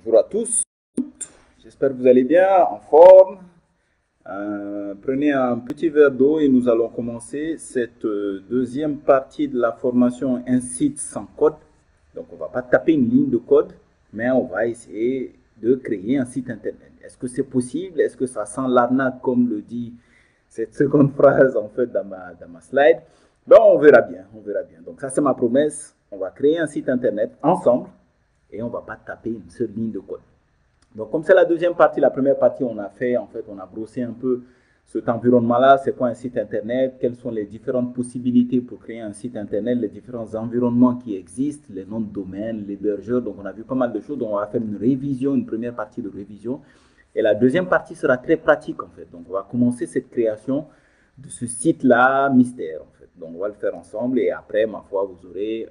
Bonjour à tous, j'espère que vous allez bien, en forme. Prenez un petit verre d'eau et nous allons commencer cette deuxième partie de la formation Un site sans code. Donc on ne va pas taper une ligne de code, mais on va essayer de créer un site internet. Est-ce que c'est possible? Est-ce que ça sent l'arnaque comme le dit cette seconde phrase en fait dans ma slide? Ben, on verra bien, on verra bien. Donc ça c'est ma promesse, on va créer un site internet ensemble et on ne va pas taper une seule ligne de code. Donc, comme c'est la deuxième partie, la première partie, on a fait, en fait, on a brossé un peu cet environnement-là, c'est quoi un site internet, quelles sont les différentes possibilités pour créer un site internet, les différents environnements qui existent, les noms de domaine, l'hébergeur. Donc, on a vu pas mal de choses. Donc, on va faire une révision, une première partie de révision. Et la deuxième partie sera très pratique, en fait. Donc, on va commencer cette création de ce site-là mystère, en fait. Donc, on va le faire ensemble et après, ma foi, vous aurez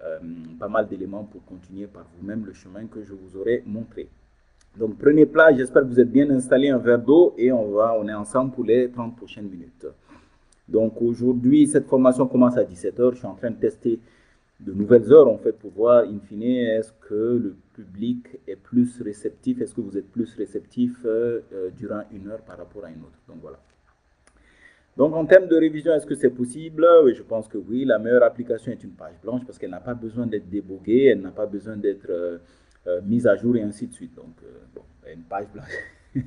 pas mal d'éléments pour continuer par vous-même le chemin que je vous aurai montré. Donc, prenez place, j'espère que vous êtes bien installés, un verre d'eau et on est ensemble pour les 30 prochaines minutes. Donc, aujourd'hui, cette formation commence à 17 h. Je suis en train de tester de nouvelles heures, en fait, pour voir, in fine, est-ce que le public est plus réceptif, est-ce que vous êtes plus réceptif durant une heure par rapport à une autre. Donc, voilà. Donc, en termes de révision, est-ce que c'est possible? Oui, je pense que oui. La meilleure application est une page blanche parce qu'elle n'a pas besoin d'être déboguée, elle n'a pas besoin d'être mise à jour et ainsi de suite. Donc, bon, une page blanche,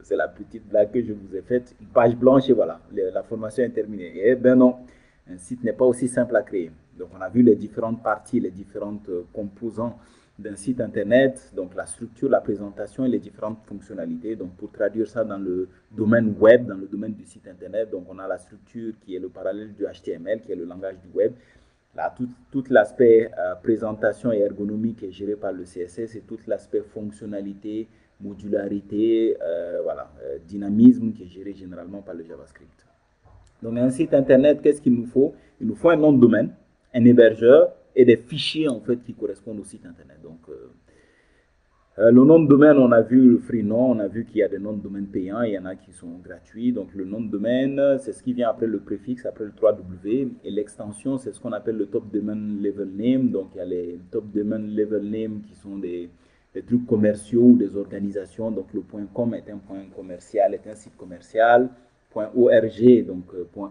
c'est la petite blague que je vous ai faite. Une page blanche et voilà, la formation est terminée. Eh bien non, un site n'est pas aussi simple à créer. Donc, on a vu les différentes parties, les différentes composants d'un site internet, donc la structure, la présentation et les différentes fonctionnalités. Donc, pour traduire ça dans le domaine web, dans le domaine du site internet, donc on a la structure qui est le parallèle du HTML, qui est le langage du web. Là, tout l'aspect présentation et ergonomie qui est géré par le CSS et tout l'aspect fonctionnalité, modularité, dynamisme qui est géré généralement par le JavaScript. Donc, un site internet, qu'est-ce qu'il nous faut? Il nous faut un nom de domaine, un hébergeur et des fichiers en fait qui correspondent au site internet. Donc, le nom de domaine, on a vu le free nom, on a vu qu'il y a des noms de domaine payants, il y en a qui sont gratuits. Donc, le nom de domaine, c'est ce qui vient après le préfixe, après le 3W. Et l'extension, c'est ce qu'on appelle le top domain level name. Donc, il y a les top domain level name qui sont des trucs commerciaux ou des organisations. Donc, le .com est un point commercial, est un site commercial. .org, donc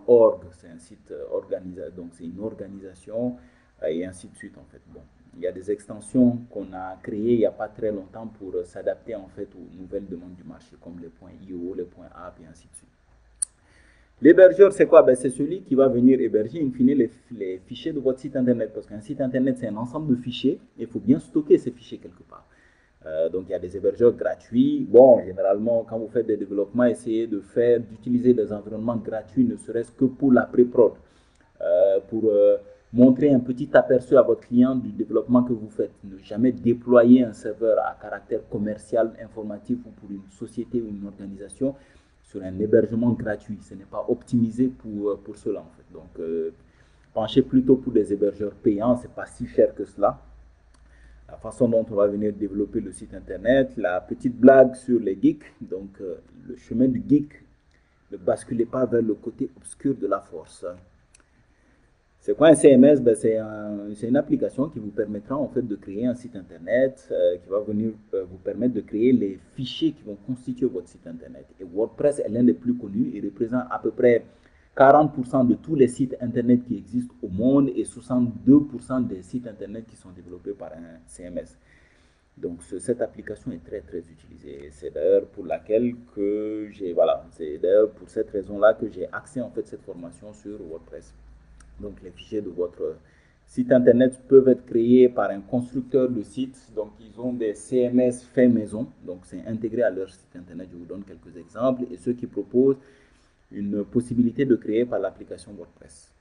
.org, c'est un site organisé, donc c'est une organisation, et ainsi de suite, en fait. Bon. Il y a des extensions qu'on a créées il n'y a pas très longtemps pour s'adapter en fait aux nouvelles demandes du marché, comme les .io, les .app et ainsi de suite. L'hébergeur, c'est quoi? Ben, c'est celui qui va venir héberger, in fine, les fichiers de votre site internet. Parce qu'un site internet, c'est un ensemble de fichiers et il faut bien stocker ces fichiers quelque part. Donc, il y a des hébergeurs gratuits. Bon, généralement, quand vous faites des développements, essayez d'utiliser des environnements gratuits, ne serait-ce que pour la pré-prod. Pour montrer un petit aperçu à votre client du développement que vous faites. Ne jamais déployer un serveur à caractère commercial, informatif ou pour une société ou une organisation sur un hébergement gratuit. Ce n'est pas optimisé pour cela en fait. Donc, penchez plutôt pour des hébergeurs payants, ce n'est pas si cher que cela. La façon dont on va venir développer le site internet, la petite blague sur les geeks, donc le chemin du geek, ne basculez pas vers le côté obscur de la force. C'est quoi un CMS? Ben, c'est une application qui vous permettra en fait de créer un site internet, qui va venir vous permettre de créer les fichiers qui vont constituer votre site internet. Et WordPress est l'un des plus connus, il représente à peu près 40% de tous les sites internet qui existent au monde et 62% des sites internet qui sont développés par un CMS. Donc cette application est très très utilisée. C'est d'ailleurs pour laquelle que c'est d'ailleurs pour cette raison-là que j'ai axé en fait cette formation sur WordPress. Donc, les fichiers de votre site internet peuvent être créés par un constructeur de sites. Donc, ils ont des CMS fait maison. Donc, c'est intégré à leur site internet. Je vous donne quelques exemples. Et ceux qui proposent une possibilité de créer par l'application WordPress.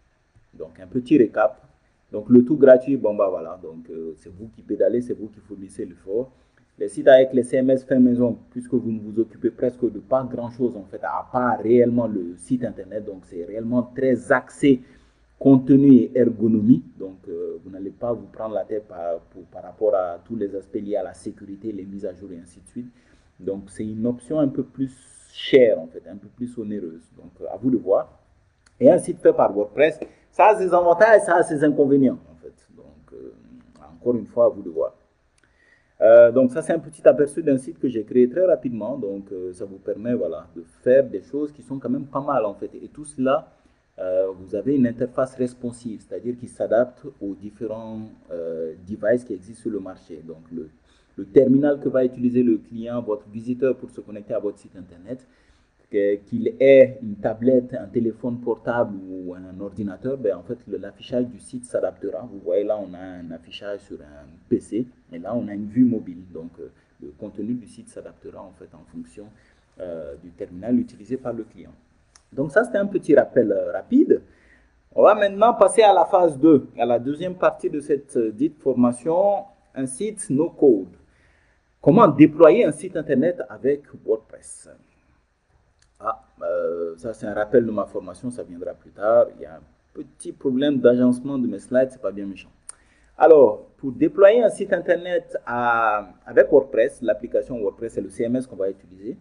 Donc, un petit récap. Donc, le tout gratuit, bon, bah voilà. Donc, c'est vous qui pédalez, c'est vous qui fournissez l'effort. Les sites avec les CMS fait maison, puisque vous ne vous occupez presque de pas grand-chose, en fait, à part réellement le site internet. Donc, c'est réellement très axé contenu et ergonomie, donc vous n'allez pas vous prendre la tête par rapport à tous les aspects liés à la sécurité, les mises à jour et ainsi de suite. Donc c'est une option un peu plus chère en fait, un peu plus onéreuse. Donc à vous de voir. Et un site fait par WordPress, ça a ses avantages, ça a ses inconvénients en fait. Donc encore une fois, à vous de voir. Donc ça c'est un petit aperçu d'un site que j'ai créé très rapidement, donc ça vous permet voilà, de faire des choses qui sont quand même pas mal en fait. Et tout cela, vous avez une interface responsive, c'est-à-dire qui s'adapte aux différents devices qui existent sur le marché. Donc le terminal que va utiliser le client, votre visiteur pour se connecter à votre site internet, qu'il ait une tablette, un téléphone portable ou un ordinateur, ben en fait l'affichage du site s'adaptera. Vous voyez là, on a un affichage sur un PC et là on a une vue mobile. Donc le contenu du site s'adaptera en fait en fonction du terminal utilisé par le client. Donc ça c'était un petit rappel rapide. On va maintenant passer à la phase 2, à la deuxième partie de cette dite formation, un site no code. Comment déployer un site internet avec WordPress? Ça c'est un rappel de ma formation, ça viendra plus tard. Il y a un petit problème d'agencement de mes slides, c'est pas bien méchant. Alors, pour déployer un site internet avec WordPress, l'application WordPress, c'est le CMS qu'on va utiliser.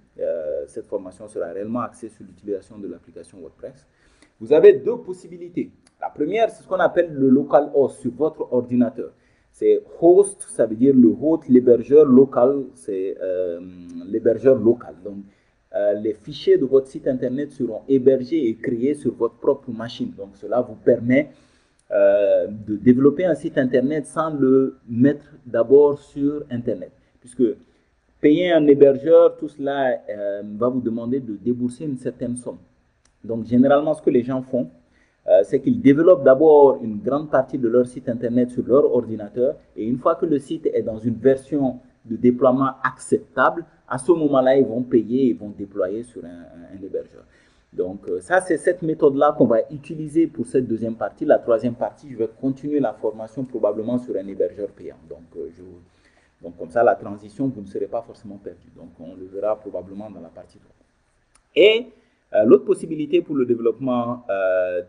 Cette formation sera réellement axée sur l'utilisation de l'application WordPress. Vous avez deux possibilités. La première, c'est ce qu'on appelle le localhost sur votre ordinateur. C'est host, ça veut dire le hôte, l'hébergeur local, c'est l'hébergeur local. Donc, les fichiers de votre site internet seront hébergés et créés sur votre propre machine. Donc, cela vous permet de développer un site internet sans le mettre d'abord sur internet. Puisque payer un hébergeur, tout cela va vous demander de débourser une certaine somme. Donc, généralement, ce que les gens font, c'est qu'ils développent d'abord une grande partie de leur site internet sur leur ordinateur et une fois que le site est dans une version de déploiement acceptable, à ce moment-là, ils vont payer, ils vont déployer sur un hébergeur. Donc ça, c'est cette méthode-là qu'on va utiliser pour cette deuxième partie. La troisième partie, je vais continuer la formation probablement sur un hébergeur payant. Donc comme ça, la transition, vous ne serez pas forcément perdu. Donc on le verra probablement dans la partie 3. Et l'autre possibilité pour le développement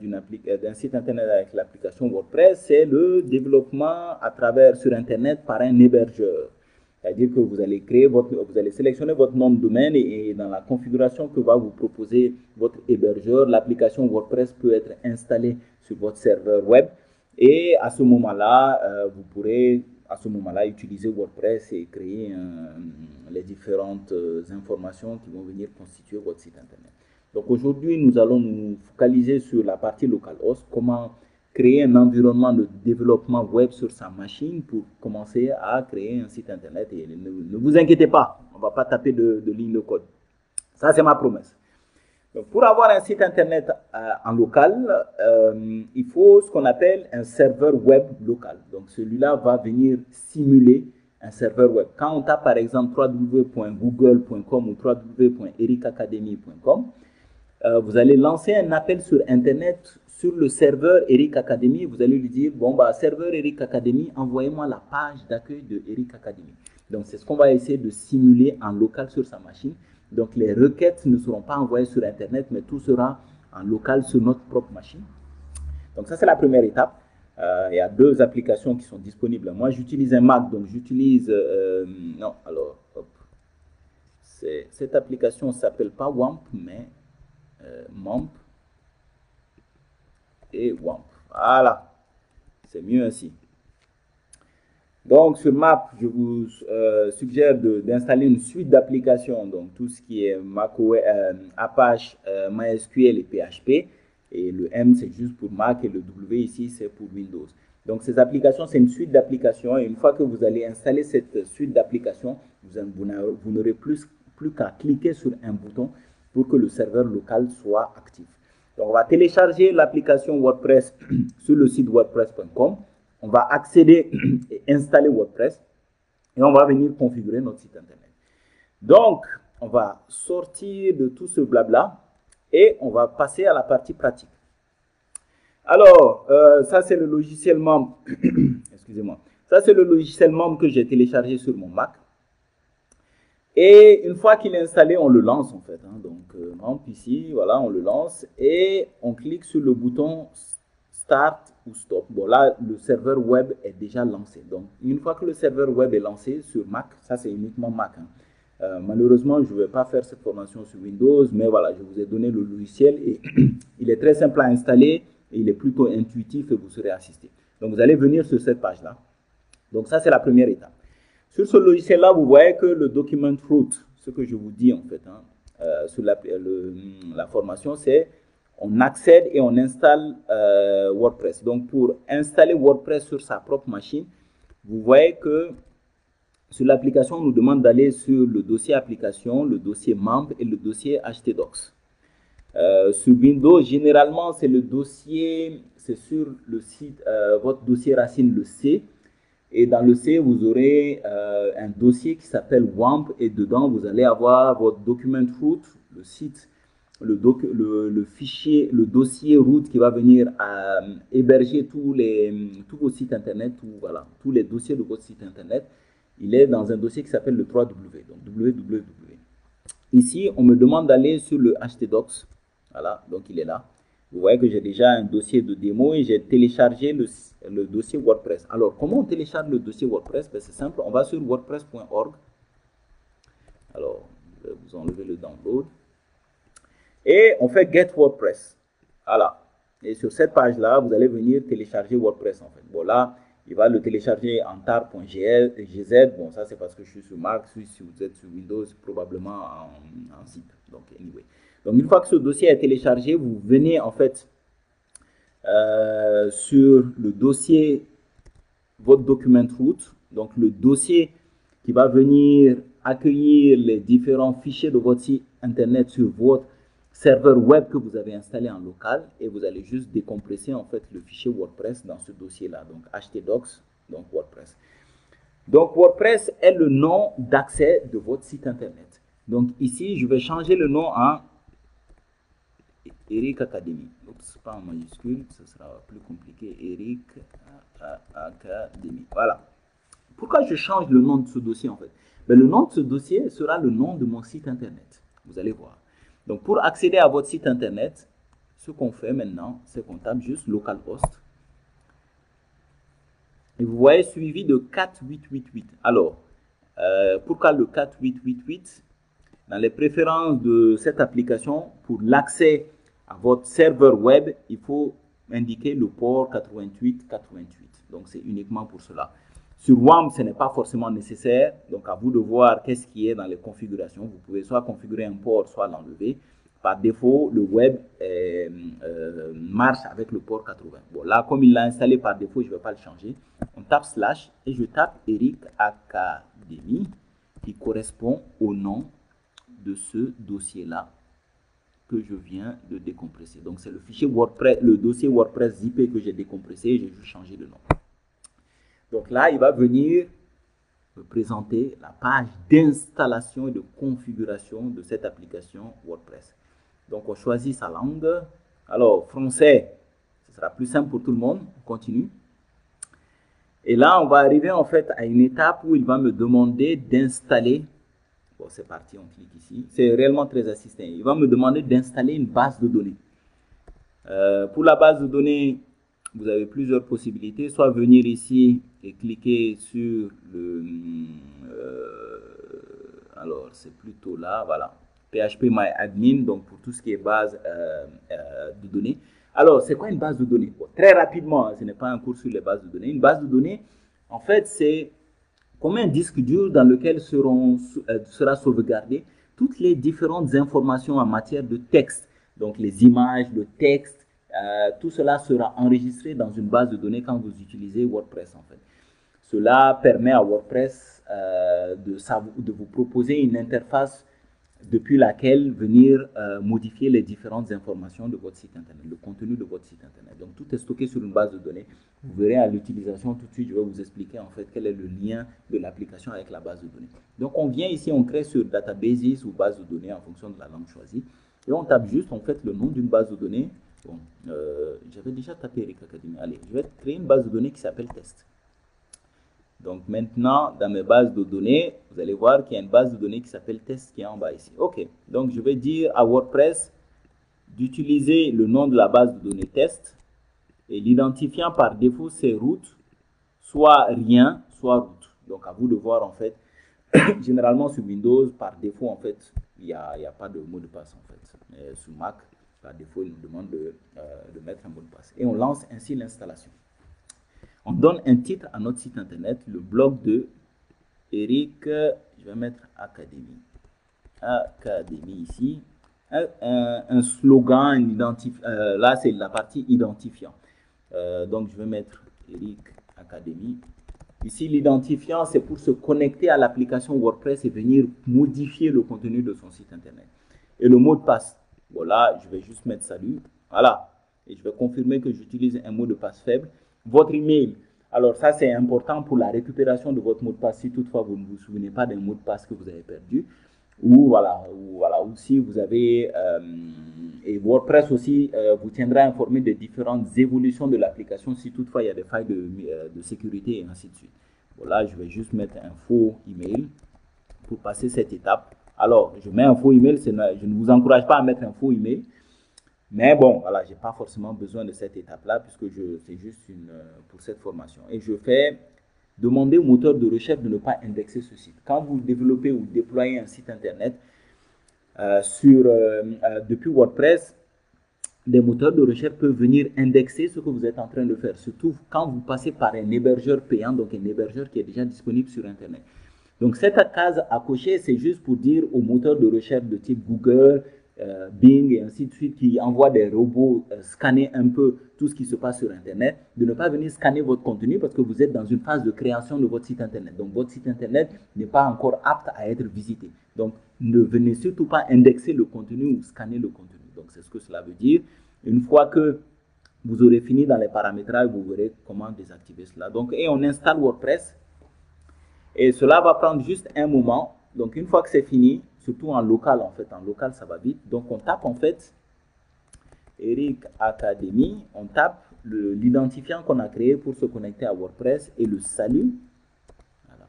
d'un site internet avec l'application WordPress, c'est le développement à travers sur internet par un hébergeur. C'est-à-dire que vous allez sélectionner votre nom de domaine et dans la configuration que va vous proposer votre hébergeur, l'application WordPress peut être installée sur votre serveur web et à ce moment-là, vous pourrez utiliser WordPress et créer les différentes informations qui vont venir constituer votre site internet. Donc aujourd'hui, nous allons nous focaliser sur la partie localhost, comment créer un environnement de développement web sur sa machine pour commencer à créer un site internet. Et ne vous inquiétez pas, on ne va pas taper de ligne de code. Ça, c'est ma promesse. Donc, pour avoir un site internet en local, il faut ce qu'on appelle un serveur web local. Donc, celui-là va venir simuler un serveur web. Quand on tape par exemple www.google.com ou www.ericacademy.com, vous allez lancer un appel sur internet sur le serveur Eric Academy. Vous allez lui dire, bon, serveur Eric Academy, envoyez-moi la page d'accueil de Eric Academy. Donc, c'est ce qu'on va essayer de simuler en local sur sa machine. Donc, les requêtes ne seront pas envoyées sur internet, mais tout sera en local sur notre propre machine. Donc, ça, c'est la première étape. Il y a deux applications qui sont disponibles. Moi, j'utilise un Mac, donc j'utilise... cette application ne s'appelle pas WAMP, mais MAMP et WAMP. Voilà, c'est mieux ainsi. Donc, sur MAP, je vous suggère d'installer une suite d'applications, donc tout ce qui est macOS, Apache, MySQL et PHP. Et le M, c'est juste pour Mac et le W ici, c'est pour Windows. Donc, ces applications, c'est une suite d'applications. Et une fois que vous allez installer cette suite d'applications, vous n'aurez plus qu'à cliquer sur un bouton pour que le serveur local soit actif. Donc, on va télécharger l'application WordPress sur le site wordpress.com. On va accéder et installer WordPress et on va venir configurer notre site internet. Donc, on va sortir de tout ce blabla et on va passer à la partie pratique. Alors, ça c'est le logiciel membre. Excusez-moi. Ça c'est le logiciel membre que j'ai téléchargé sur mon Mac. Et une fois qu'il est installé, on le lance en fait. Donc, membre ici, voilà, on le lance et on clique sur le bouton Start ou Stop. Bon, là, le serveur web est déjà lancé. Donc, une fois que le serveur web est lancé sur Mac, ça c'est uniquement Mac. Malheureusement, je ne vais pas faire cette formation sur Windows, mais voilà, je vous ai donné le logiciel et il est très simple à installer et il est plutôt intuitif et vous serez assisté. Donc, vous allez venir sur cette page-là. Donc, ça, c'est la première étape. Sur ce logiciel-là, vous voyez que le document root, ce que je vous dis en fait, sur la formation, c'est on accède et on installe WordPress. Donc, pour installer WordPress sur sa propre machine, vous voyez que sur l'application, on nous demande d'aller sur le dossier application, le dossier membre et le dossier htdocs. Sur Windows, généralement, c'est le dossier, c'est sur le site, votre dossier racine, le C. Et dans le C, vous aurez un dossier qui s'appelle WAMP et dedans, vous allez avoir votre document root, le site, le fichier, le dossier root qui va venir héberger tous vos sites internet, voilà, tous les dossiers de votre site internet. Il est dans un dossier qui s'appelle le 3W, donc www. Ici, on me demande d'aller sur le htdocs. Voilà, donc il est là. Vous voyez que j'ai déjà un dossier de démo et j'ai téléchargé le dossier WordPress. Alors, comment on télécharge le dossier WordPress? Ben, c'est simple, on va sur wordpress.org. Alors, je vais vous enlever le download. Et on fait Get WordPress. Voilà. Et sur cette page-là, vous allez venir télécharger WordPress en fait. Bon, là, il va le télécharger en tar.gz. Bon, ça, c'est parce que je suis sur Mac. Si vous êtes sur Windows, probablement en zip. Donc, anyway. Donc, une fois que ce dossier est téléchargé, vous venez en fait sur le dossier, votre document root. Donc, le dossier qui va venir accueillir les différents fichiers de votre site internet sur votre serveur web que vous avez installé en local et vous allez juste décompresser en fait le fichier WordPress dans ce dossier-là. Donc, htdocs, donc WordPress. Donc, WordPress est le nom d'accès de votre site internet. Donc, ici, je vais changer le nom en Eric Academy. Oups, pas en majuscule, ce sera plus compliqué. Eric Academy. Voilà. Pourquoi je change le nom de ce dossier en fait? Ben, le nom de ce dossier sera le nom de mon site internet. Vous allez voir. Donc, pour accéder à votre site internet, ce qu'on fait maintenant, c'est qu'on tape juste localhost. Et vous voyez suivi de 4888. Alors, pourquoi le 4888? Dans les préférences de cette application, pour l'accès à votre serveur web, il faut indiquer le port 8888. Donc, c'est uniquement pour cela. Sur WAMP, ce n'est pas forcément nécessaire. Donc, à vous de voir qu'est-ce qui est dans les configurations. Vous pouvez soit configurer un port, soit l'enlever. Par défaut, le web marche avec le port 80. Bon, là, comme il l'a installé par défaut, je ne vais pas le changer. On tape slash et je tape Eric Academy qui correspond au nom de ce dossier-là que je viens de décompresser. Donc, c'est le fichier WordPress, le dossier WordPress zippé que j'ai décompressé. J'ai juste changé de nom. Donc là, il va venir me présenter la page d'installation et de configuration de cette application WordPress. Donc, on choisit sa langue. Alors, français, ce sera plus simple pour tout le monde. On continue. Et là, on va arriver en fait à une étape où il va me demander d'installer. Bon, c'est parti, on clique ici. C'est réellement très assistant. Il va me demander d'installer une base de données. Pour la base de données, vous avez plusieurs possibilités. Soit venir ici et cliquer sur le... alors, c'est plutôt là, voilà. phpMyAdmin, donc pour tout ce qui est base de données. Alors, c'est quoi une base de données? Bon, très rapidement, hein, ce n'est pas un cours sur les bases de données. Une base de données, en fait, c'est comme un disque dur dans lequel sera sauvegardé toutes les différentes informations en matière de texte. Donc, les images, le texte, tout cela sera enregistré dans une base de données quand vous utilisez WordPress, en fait. Cela permet à WordPress de vous proposer une interface depuis laquelle venir modifier les différentes informations de votre site internet, le contenu de votre site internet. Donc, tout est stocké sur une base de données. Vous verrez à l'utilisation tout de suite, je vais vous expliquer en fait quel est le lien de l'application avec la base de données. Donc, on vient ici, on crée sur Databases ou base de données en fonction de la langue choisie. Et on tape juste en fait le nom d'une base de données. Bon, j'avais déjà tapé Eric Academy. Allez, je vais créer une base de données qui s'appelle test. Donc maintenant, dans mes bases de données, vous allez voir qu'il y a une base de données qui s'appelle test qui est en bas ici. OK. Donc je vais dire à WordPress d'utiliser le nom de la base de données test et l'identifiant par défaut c'est root, soit rien, soit root. Donc à vous de voir en fait. Généralement sur Windows, par défaut en fait, il n'y a pas de mot de passe en fait. Mais sur Mac, par défaut, il nous demande de mettre un mot de passe. Et on lance ainsi l'installation. On donne un titre à notre site internet, le blog de Eric, je vais mettre Académie. Académie ici. Un slogan, là c'est la partie identifiant. Donc je vais mettre Eric Académie. Ici, l'identifiant, c'est pour se connecter à l'application WordPress et venir modifier le contenu de son site internet. Et le mot de passe, voilà, je vais juste mettre salut. Voilà. Et je vais confirmer que j'utilise un mot de passe faible. Votre email, alors ça c'est important pour la récupération de votre mot de passe si toutefois vous ne vous souvenez pas d'un mot de passe que vous avez perdu. Ou si vous avez, et WordPress aussi vous tiendra informé des différentes évolutions de l'application si toutefois il y a des failles de sécurité et ainsi de suite. Voilà, je vais juste mettre un faux email pour passer cette étape. Alors, je mets un faux email, je ne vous encourage pas à mettre un faux email, mais bon, voilà, j'ai pas forcément besoin de cette étape-là puisque c'est juste pour cette formation. Et je fais demander au moteur de recherche de ne pas indexer ce site. Quand vous développez ou déployez un site internet depuis WordPress, des moteurs de recherche peuvent venir indexer ce que vous êtes en train de faire, surtout quand vous passez par un hébergeur payant, donc un hébergeur qui est déjà disponible sur Internet. Donc cette case à cocher, c'est juste pour dire aux moteurs de recherche de type Google, Bing et ainsi de suite qui envoient des robots scanner un peu tout ce qui se passe sur Internet, de ne pas venir scanner votre contenu parce que vous êtes dans une phase de création de votre site Internet. Donc votre site Internet n'est pas encore apte à être visité. Donc ne venez surtout pas indexer le contenu ou scanner le contenu. Donc c'est ce que cela veut dire. Une fois que vous aurez fini dans les paramétrages, vous verrez comment désactiver cela. Donc, et on installe WordPress. Et cela va prendre juste un moment. Donc, une fois que c'est fini, surtout en local, en fait, en local, ça va vite. Donc, on tape, en fait, Eric Academy. On tape l'identifiant qu'on a créé pour se connecter à WordPress et le salut. Voilà.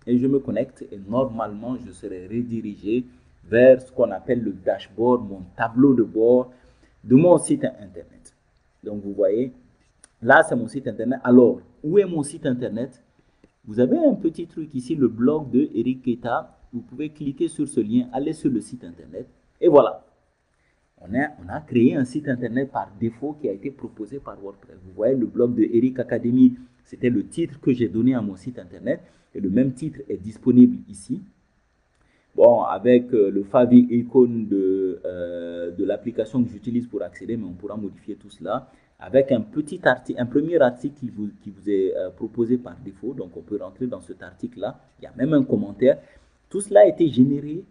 Et je me connecte et normalement, je serai redirigé vers ce qu'on appelle le dashboard, mon tableau de bord de mon site internet. Donc, vous voyez, là, c'est mon site internet. Alors, où est mon site internet? Vous avez un petit truc ici, le blog de Eric Keita. Vous pouvez cliquer sur ce lien, aller sur le site internet. Et voilà. On a créé un site internet par défaut qui a été proposé par WordPress. Vous voyez, le blog de Eric Academy, c'était le titre que j'ai donné à mon site internet. Et le même titre est disponible ici. Bon, avec le favicon icône de l'application que j'utilise pour accéder, mais on pourra modifier tout cela. Avec un premier article qui vous est proposé par défaut. Donc, on peut rentrer dans cet article-là. Il y a même un commentaire. Tout cela a été généré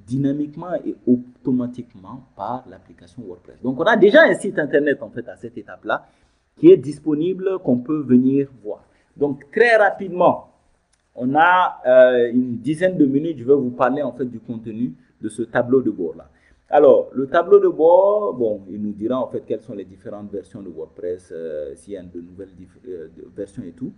dynamiquement et automatiquement par l'application WordPress. Donc, on a déjà un site internet, en fait, à cette étape-là, qui est disponible, qu'on peut venir voir. Donc, très rapidement, on a une dizaine de minutes, je vais vous parler, en fait, du contenu de ce tableau de bord-là. Alors, le tableau de bord, bon, il nous dira en fait quelles sont les différentes versions de WordPress, s'il y a de nouvelles versions et tout.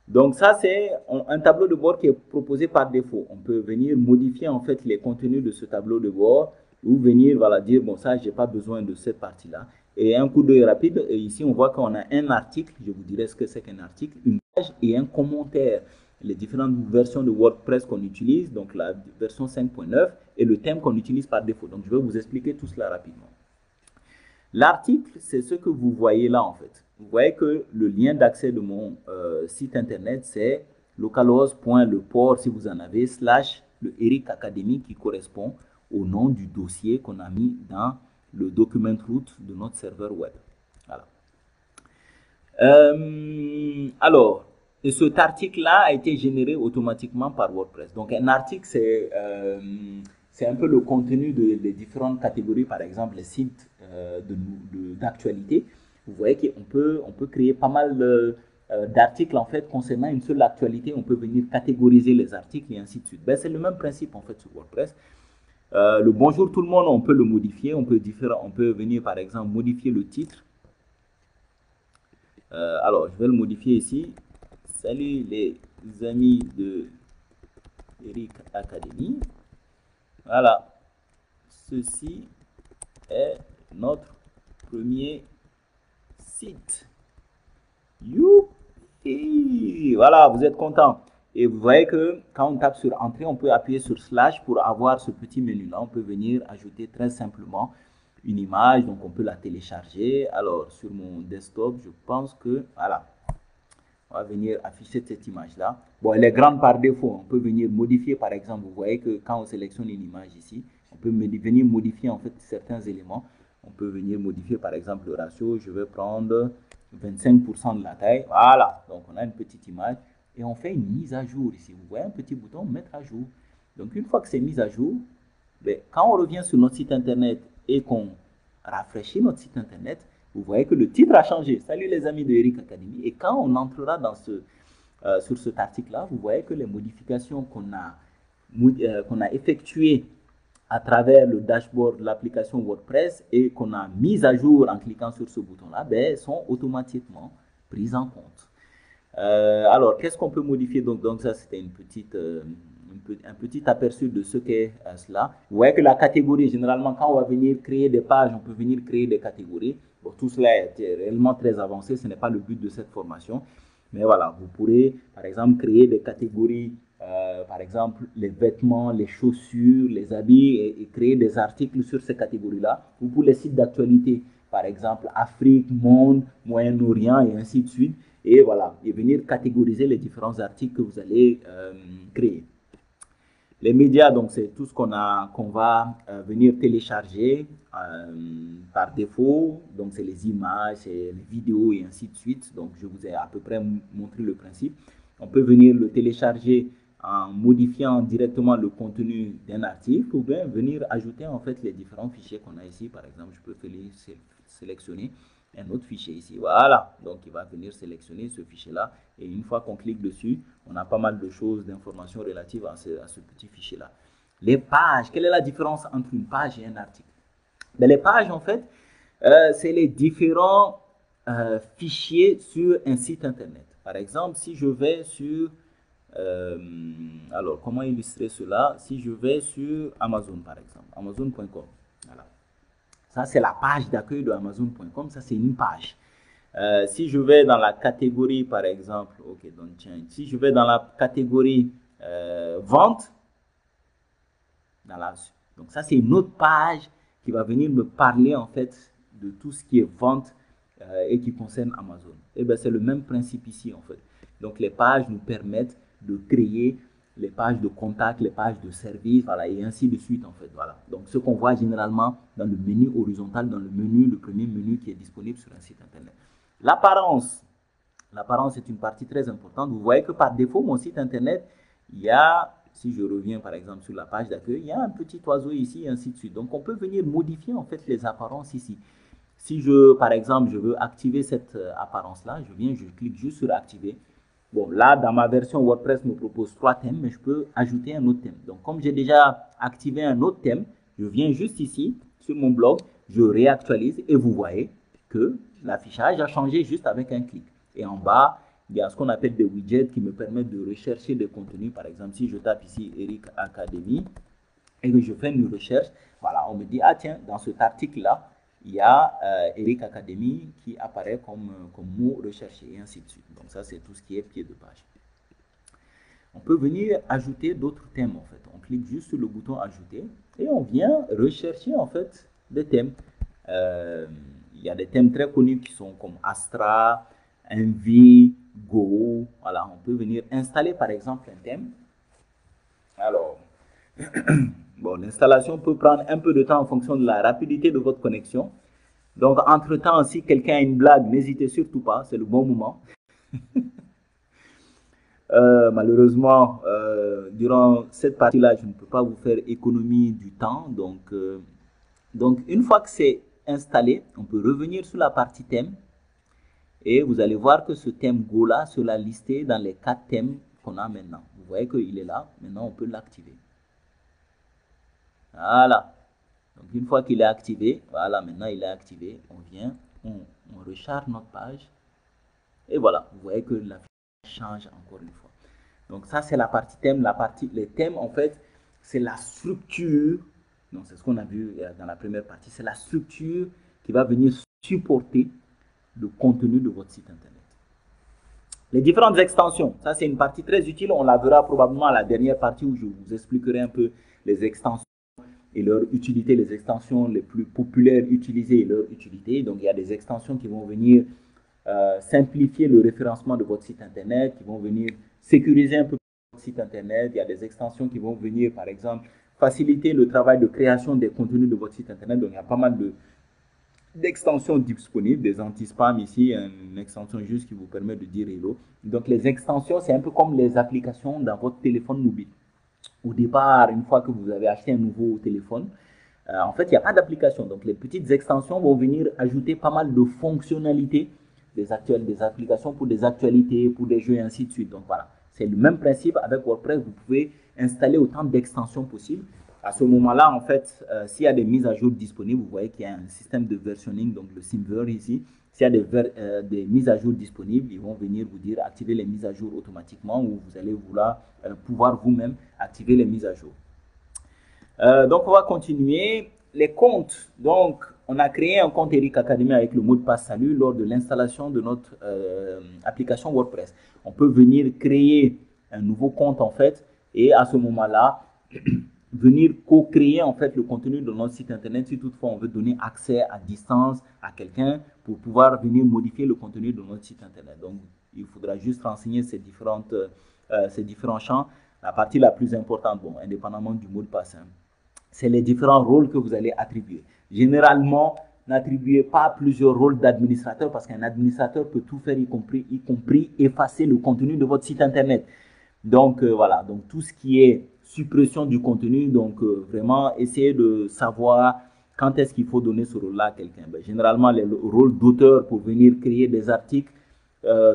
Donc ça, c'est un tableau de bord qui est proposé par défaut. On peut venir modifier en fait les contenus de ce tableau de bord ou venir voilà, dire, bon ça, j'ai pas besoin de cette partie-là. Et un coup d'œil rapide, et ici on voit qu'on a un article, je vous dirai ce que c'est qu'un article, une page et un commentaire. Les différentes versions de WordPress qu'on utilise, donc la version 5.9 et le thème qu'on utilise par défaut. Donc, je vais vous expliquer tout cela rapidement. L'article, c'est ce que vous voyez là en fait. Vous voyez que le lien d'accès de mon site internet, c'est localhost.leport, si vous en avez, / le Eric Academy qui correspond au nom du dossier qu'on a mis dans le document root de notre serveur web. Voilà. Alors, et cet article-là a été généré automatiquement par WordPress. Donc, un article, c'est un peu le contenu des différentes catégories, par exemple, les sites d'actualité. Vous voyez qu'on peut créer pas mal d'articles, en fait, concernant une seule actualité. On peut venir catégoriser les articles et ainsi de suite. Ben, c'est le même principe, en fait, sur WordPress. Le bonjour tout le monde, on peut le modifier. On peut venir, par exemple, modifier le titre. Alors, je vais le modifier ici. Salut les amis de Eric Academy. Voilà. Ceci est notre premier site. Youpi! Voilà, vous êtes content. Et vous voyez que quand on tape sur Entrée, on peut appuyer sur / pour avoir ce petit menu-là. On peut venir ajouter très simplement une image, donc on peut la télécharger. Alors, sur mon desktop, je pense que, voilà. On va venir afficher cette image-là. Bon, elle est grande par défaut. On peut venir modifier, par exemple, vous voyez que quand on sélectionne une image ici, on peut venir modifier en fait certains éléments. On peut venir modifier, par exemple, le ratio. Je vais prendre 25% de la taille. Voilà. Donc, on a une petite image et on fait une mise à jour ici. Vous voyez un petit bouton mettre à jour. Donc, une fois que c'est mis à jour, ben, quand on revient sur notre site internet et qu'on rafraîchit notre site internet, vous voyez que le titre a changé. Salut les amis de Eric Academy. Et quand on entrera dans sur cet article-là, vous voyez que les modifications qu'on a effectuées à travers le dashboard de l'application WordPress et qu'on a mis à jour en cliquant sur ce bouton-là, ben, sont automatiquement prises en compte. Alors, qu'est-ce qu'on peut modifier? Donc ça, c'était un petit aperçu de ce qu'est cela. Vous voyez que la catégorie, généralement, quand on va venir créer des pages, on peut venir créer des catégories. Bon, tout cela est réellement très avancé, ce n'est pas le but de cette formation. Mais voilà, vous pourrez, par exemple, créer des catégories, par exemple, les vêtements, les chaussures, les habits, et créer des articles sur ces catégories-là. Ou pour les sites d'actualité, par exemple, Afrique, Monde, Moyen-Orient, et ainsi de suite. Et voilà, et venir catégoriser les différents articles que vous allez créer. Les médias, donc c'est tout ce qu'on va venir télécharger par défaut. Donc c'est les images, c'est les vidéos et ainsi de suite. Donc je vous ai à peu près montré le principe. On peut venir le télécharger en modifiant directement le contenu d'un article ou bien venir ajouter en fait les différents fichiers qu'on a ici. Par exemple, je peux sélectionner un autre fichier ici. Voilà, donc il va venir sélectionner ce fichier-là. Et une fois qu'on clique dessus, on a pas mal de choses, d'informations relatives à ce petit fichier-là. Les pages, quelle est la différence entre une page et un article? Ben, les pages, en fait, c'est les différents fichiers sur un site internet. Par exemple, si je vais sur... alors, comment illustrer cela? Si je vais sur Amazon, par exemple, Amazon.com. Voilà. Ça, c'est la page d'accueil de Amazon.com. Ça, c'est une page. Si je vais dans la catégorie, par exemple, ok, donc tiens, si je vais dans la catégorie vente, donc ça, c'est une autre page qui va venir me parler, en fait, de tout ce qui est vente et qui concerne Amazon. Et bien, c'est le même principe ici, en fait. Donc, les pages nous permettent de créer les pages de contact, les pages de service, voilà, et ainsi de suite, en fait, voilà. Donc, ce qu'on voit généralement dans le menu horizontal, dans le premier menu qui est disponible sur un site internet. L'apparence. L'apparence est une partie très importante. Vous voyez que par défaut, mon site internet, il y a, si je reviens par exemple sur la page d'accueil, il y a un petit oiseau ici, et ainsi de suite. Donc, on peut venir modifier en fait les apparences ici. Si par exemple, je veux activer cette apparence-là, je clique juste sur activer. Bon, là, dans ma version WordPress, me propose 3 thèmes, mais je peux ajouter un autre thème. Donc, comme j'ai déjà activé un autre thème, je viens juste ici, sur mon blog, je réactualise et vous voyez que l'affichage a changé juste avec un clic. Et en bas, il y a ce qu'on appelle des widgets qui me permettent de rechercher des contenus. Par exemple, si je tape ici Eric Academy et que je fais une recherche, voilà, on me dit, ah tiens, dans cet article-là, il y a Eric Academy qui apparaît comme mot recherché et ainsi de suite. Donc ça, c'est tout ce qui est pied de page. On peut venir ajouter d'autres thèmes en fait. On clique juste sur le bouton ajouter et on vient rechercher en fait des thèmes. Il y a des thèmes très connus qui sont comme Astra, Envy, Go. Voilà, on peut venir installer par exemple un thème. Alors, bon, l'installation peut prendre un peu de temps en fonction de la rapidité de votre connexion. Donc, entre-temps, si quelqu'un a une blague, n'hésitez surtout pas, c'est le bon moment. Malheureusement, durant cette partie-là, je ne peux pas vous faire économie du temps. Donc une fois que c'est installé, on peut revenir sur la partie thème. Et vous allez voir que ce thème Go-là sera listé dans les 4 thèmes qu'on a maintenant. Vous voyez qu'il est là. Maintenant, on peut l'activer. Voilà. Donc, une fois qu'il est activé, voilà, maintenant il est activé. On vient, on recharge notre page. Et voilà, vous voyez que la change encore une fois. Donc, ça, c'est la partie thème. Les thèmes, en fait, c'est la structure. Donc, c'est ce qu'on a vu dans la première partie. C'est la structure qui va venir supporter le contenu de votre site internet. Les différentes extensions, ça c'est une partie très utile, on la verra probablement à la dernière partie où je vous expliquerai un peu les extensions et leur utilité, les extensions les plus populaires utilisées et leur utilité. Donc il y a des extensions qui vont venir simplifier le référencement de votre site internet, qui vont venir sécuriser un peu votre site internet. Il y a des extensions qui vont venir, par exemple, faciliter le travail de création des contenus de votre site internet. Donc, il y a pas mal d'extensions disponibles, des anti-spam ici, une extension juste qui vous permet de dire hello. Donc, les extensions, c'est un peu comme les applications dans votre téléphone mobile. Au départ, une fois que vous avez acheté un nouveau téléphone, en fait, il n'y a pas d'application. Donc, les petites extensions vont venir ajouter pas mal de fonctionnalités, des applications pour des actualités, pour des jeux et ainsi de suite. Donc, voilà. C'est le même principe avec WordPress. Vous pouvez installer autant d'extensions possibles. À ce moment-là, en fait, s'il y a des mises à jour disponibles, vous voyez qu'il y a un système de versionning, donc le Simver ici. S'il y a des mises à jour disponibles, ils vont venir vous dire activer les mises à jour automatiquement ou vous allez pouvoir vous-même activer les mises à jour. Donc, on va continuer. Les comptes. Donc, on a créé un compte Eric Academy avec le mot de passe salut lors de l'installation de notre application WordPress. On peut venir créer un nouveau compte en fait et à ce moment-là, venir co-créer en fait le contenu de notre site internet si toutefois on veut donner accès à distance à quelqu'un pour pouvoir venir modifier le contenu de notre site internet. Donc, il faudra juste renseigner ces différents champs. La partie la plus importante, bon, indépendamment du mot de passe, hein, c'est les différents rôles que vous allez attribuer. Généralement, n'attribuez pas plusieurs rôles d'administrateur parce qu'un administrateur peut tout faire, y compris effacer le contenu de votre site internet. Donc, voilà, donc tout ce qui est suppression du contenu, donc vraiment essayer de savoir quand est-ce qu'il faut donner ce rôle-là à quelqu'un. Ben, généralement, les rôles d'auteur pour venir créer des articles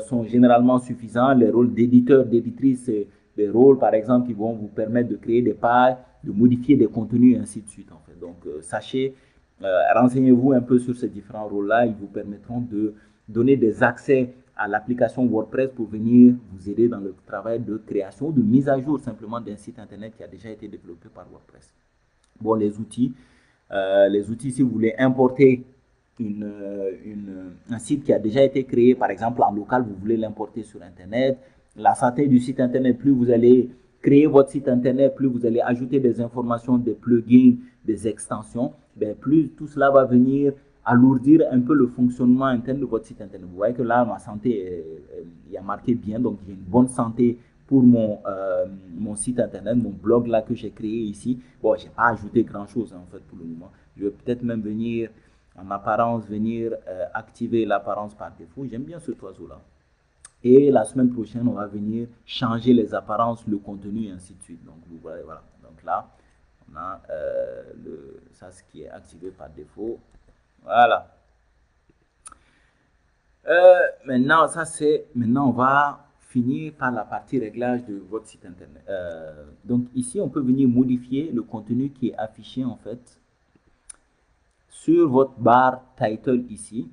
sont généralement suffisants. Les rôles d'éditeur, d'éditrice, c'est des rôles, par exemple, qui vont vous permettre de créer des pages, de modifier des contenus, et ainsi de suite. En fait. Donc, sachez, renseignez-vous un peu sur ces différents rôles-là. Ils vous permettront de donner des accès à l'application WordPress pour venir vous aider dans le travail de création, de mise à jour simplement d'un site internet qui a déjà été développé par WordPress. Bon, les outils, si vous voulez importer un site qui a déjà été créé, par exemple en local, vous voulez l'importer sur internet, la santé du site internet, plus vous allez créer votre site internet, plus vous allez ajouter des informations, des plugins, des extensions, ben plus tout cela va venir alourdir un peu le fonctionnement interne de votre site internet. Vous voyez que là, ma santé, il y a marqué bien, donc j'ai une bonne santé pour mon site internet, mon blog là que j'ai créé ici. Bon, j'ai pas ajouté grand chose en fait pour le moment. Je vais peut-être même venir en apparence, activer l'apparence par défaut. J'aime bien cet oiseau là. Et la semaine prochaine, on va venir changer les apparences, le contenu et ainsi de suite. Donc, vous voyez, voilà. Donc là, on a ça, ce qui est activé par défaut. Voilà. Maintenant, on va finir par la partie réglage de votre site internet. Donc ici, on peut venir modifier le contenu qui est affiché en fait sur votre barre title ici.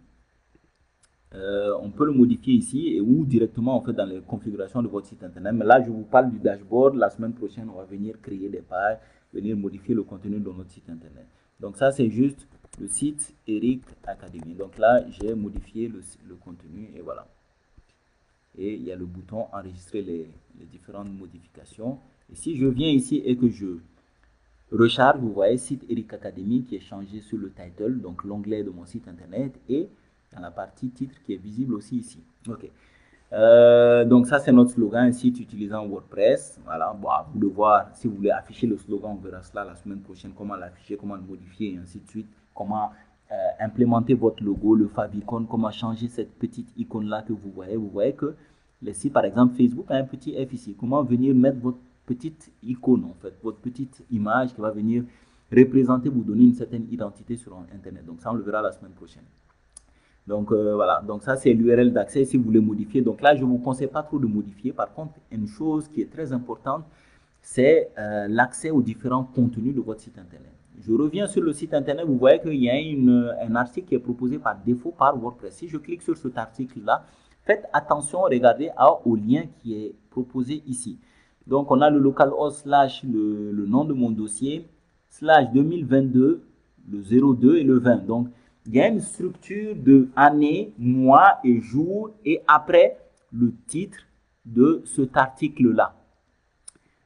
On peut le modifier ici ou directement en fait dans les configurations de votre site internet. Mais là, je vous parle du dashboard. La semaine prochaine, on va venir créer des pages, venir modifier le contenu de notre site internet. Donc ça, c'est juste le site Eric Academy. Donc là, j'ai modifié le contenu et voilà. Et il y a le bouton enregistrer les différentes modifications. Et si je viens ici et que je recharge, vous voyez site Eric Academy qui est changé sur le title, donc l'onglet de mon site internet et dans la partie titre qui est visible aussi ici. Ok. Donc ça c'est notre slogan, un site utilisant WordPress. Voilà, bon, à vous de voir si vous voulez afficher le slogan, on verra cela la semaine prochaine, comment l'afficher, comment le modifier et ainsi de suite, comment implémenter votre logo, le favicon, comment changer cette petite icône là que vous voyez. Vous voyez que les sites, par exemple Facebook a un petit F ici, comment venir mettre votre petite icône en fait, votre petite image qui va venir représenter, vous donner une certaine identité sur internet. Donc ça on le verra la semaine prochaine. Donc voilà, donc ça c'est l'URL d'accès si vous voulez modifier. Donc là je ne vous conseille pas trop de modifier. Par contre, une chose qui est très importante, c'est l'accès aux différents contenus de votre site internet. Je reviens sur le site internet, vous voyez qu'il y a un article qui est proposé par défaut par WordPress. Si je clique sur cet article là, faites attention, regardez au lien qui est proposé ici. Donc on a le localhost / le nom de mon dossier / 2022, le 02 et le 20. Donc il y a une structure de année, mois et jour et après le titre de cet article-là.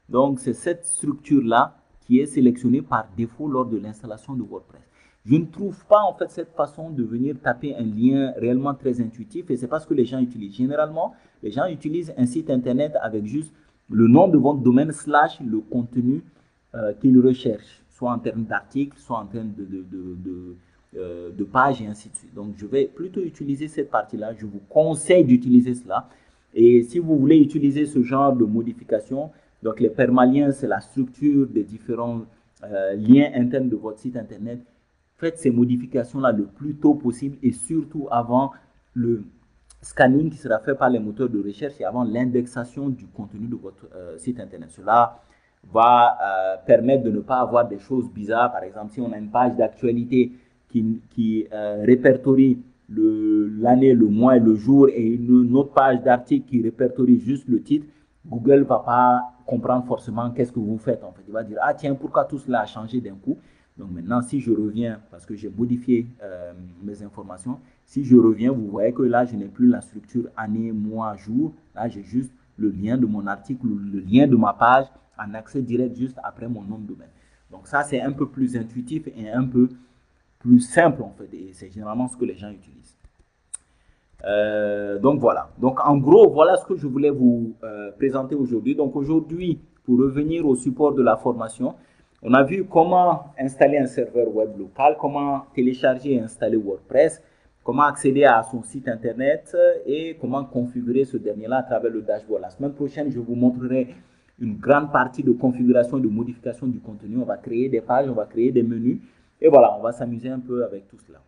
Donc, c'est cette structure-là qui est sélectionnée par défaut lors de l'installation de WordPress. Je ne trouve pas en fait cette façon de venir taper un lien réellement très intuitif et c'est pas ce que les gens utilisent. Généralement, les gens utilisent un site internet avec juste le nom de votre domaine slash le contenu qu'ils recherchent, soit en termes d'articles, soit en termes de pages et ainsi de suite. Donc, je vais plutôt utiliser cette partie-là. Je vous conseille d'utiliser cela. Et si vous voulez utiliser ce genre de modification, donc les permaliens, c'est la structure des différents liens internes de votre site internet. Faites ces modifications-là le plus tôt possible et surtout avant le scanning qui sera fait par les moteurs de recherche et avant l'indexation du contenu de votre site internet. Cela va permettre de ne pas avoir des choses bizarres. Par exemple, si on a une page d'actualité qui répertorie l'année, le mois et le jour et une autre page d'article qui répertorie juste le titre, Google ne va pas comprendre forcément qu'est-ce que vous faites. En fait, il va dire, ah tiens, pourquoi tout cela a changé d'un coup? Donc maintenant, si je reviens, parce que j'ai modifié mes informations, si je reviens, vous voyez que là, je n'ai plus la structure année, mois, jour. Là, j'ai juste le lien de mon article, le lien de ma page en accès direct juste après mon nom de domaine. Donc ça, c'est un peu plus intuitif et un peu plus simple en fait. Et c'est généralement ce que les gens utilisent. Donc voilà. Donc en gros, voilà ce que je voulais vous présenter aujourd'hui. Donc aujourd'hui, pour revenir au support de la formation, on a vu comment installer un serveur web local, comment télécharger et installer WordPress, comment accéder à son site internet et comment configurer ce dernier-là à travers le dashboard. La semaine prochaine, je vous montrerai une grande partie de configuration et de modification du contenu. On va créer des pages, on va créer des menus et voilà, on va s'amuser un peu avec tout cela.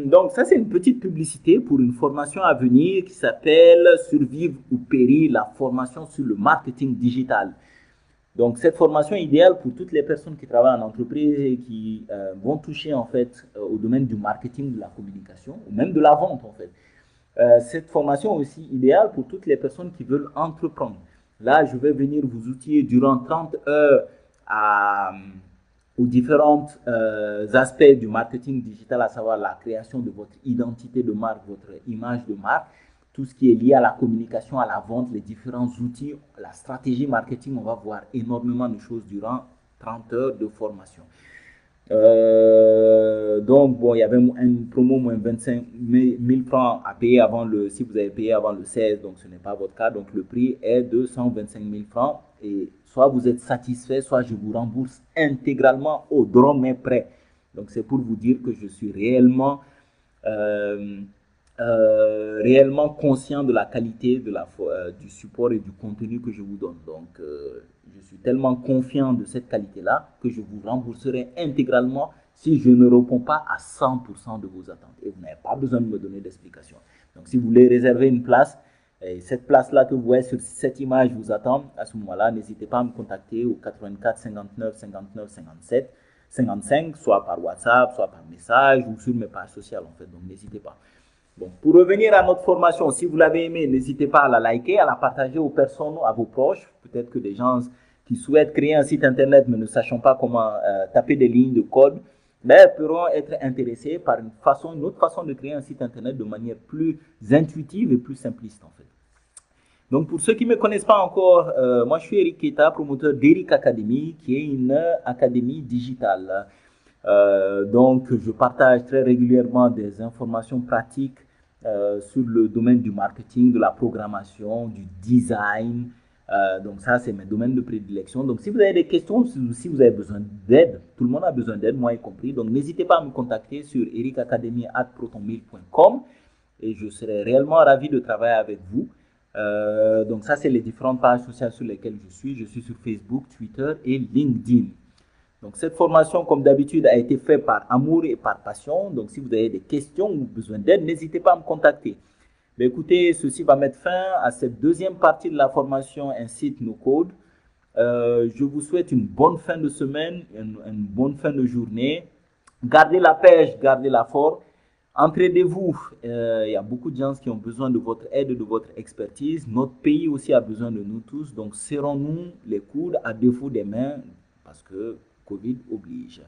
Donc ça, c'est une petite publicité pour une formation à venir qui s'appelle Survivre ou périr, la formation sur le marketing digital. Donc, cette formation est idéale pour toutes les personnes qui travaillent en entreprise et qui vont toucher en fait au domaine du marketing, de la communication ou même de la vente en fait. Cette formation est aussi idéale pour toutes les personnes qui veulent entreprendre. Là, je vais venir vous outiller durant 30 heures aux différents aspects du marketing digital, à savoir la création de votre identité de marque, votre image de marque, tout ce qui est lié à la communication, à la vente, les différents outils, la stratégie marketing. On va voir énormément de choses durant 30 heures de formation. Donc, bon, il y avait une promo moins 25 000 francs à payer avant si vous avez payé avant le 16, donc ce n'est pas votre cas. Donc, le prix est de 125 000 francs et soit vous êtes satisfait, soit je vous rembourse intégralement au drôme près. Donc, c'est pour vous dire que je suis réellement conscient de la qualité du support et du contenu que je vous donne. Donc, je suis tellement confiant de cette qualité-là que je vous rembourserai intégralement si je ne réponds pas à 100% de vos attentes. Et vous n'avez pas besoin de me donner d'explication. Donc, si vous voulez réserver une place, et cette place-là que vous voyez sur cette image vous attend, à ce moment-là, n'hésitez pas à me contacter au 84 59 59 57 55, soit par WhatsApp, soit par message ou sur mes pages sociales en fait. Donc, n'hésitez pas. Bon, pour revenir à notre formation, si vous l'avez aimé, n'hésitez pas à la liker, à la partager aux personnes, à vos proches. Peut-être que des gens qui souhaitent créer un site internet mais ne sachant pas comment taper des lignes de code, pourront être intéressés par une autre façon de créer un site internet de manière plus intuitive et plus simpliste en fait. Donc pour ceux qui ne me connaissent pas encore, moi je suis Eric Keita, promoteur d'Eric Academy, qui est une académie digitale. Donc je partage très régulièrement des informations pratiques sur le domaine du marketing, de la programmation, du design. Donc ça, c'est mes domaines de prédilection. Donc si vous avez des questions, si vous avez besoin d'aide, tout le monde a besoin d'aide, moi y compris. Donc n'hésitez pas à me contacter sur ericacademy@protonmail.com et je serai réellement ravi de travailler avec vous. Donc ça, c'est les différentes pages sociales sur lesquelles je suis. Je suis sur Facebook, Twitter et LinkedIn. Donc cette formation, comme d'habitude, a été faite par amour et par passion. Donc si vous avez des questions ou besoin d'aide, n'hésitez pas à me contacter. Mais écoutez, ceci va mettre fin à cette deuxième partie de la formation Un site no code. Je vous souhaite une bonne fin de semaine, une bonne fin de journée. Gardez la pêche, gardez la force. Entraidez-vous. Il y a beaucoup de gens qui ont besoin de votre aide, de votre expertise. Notre pays aussi a besoin de nous tous. Donc serrons-nous les coudes à défaut des mains parce que Covid oblige.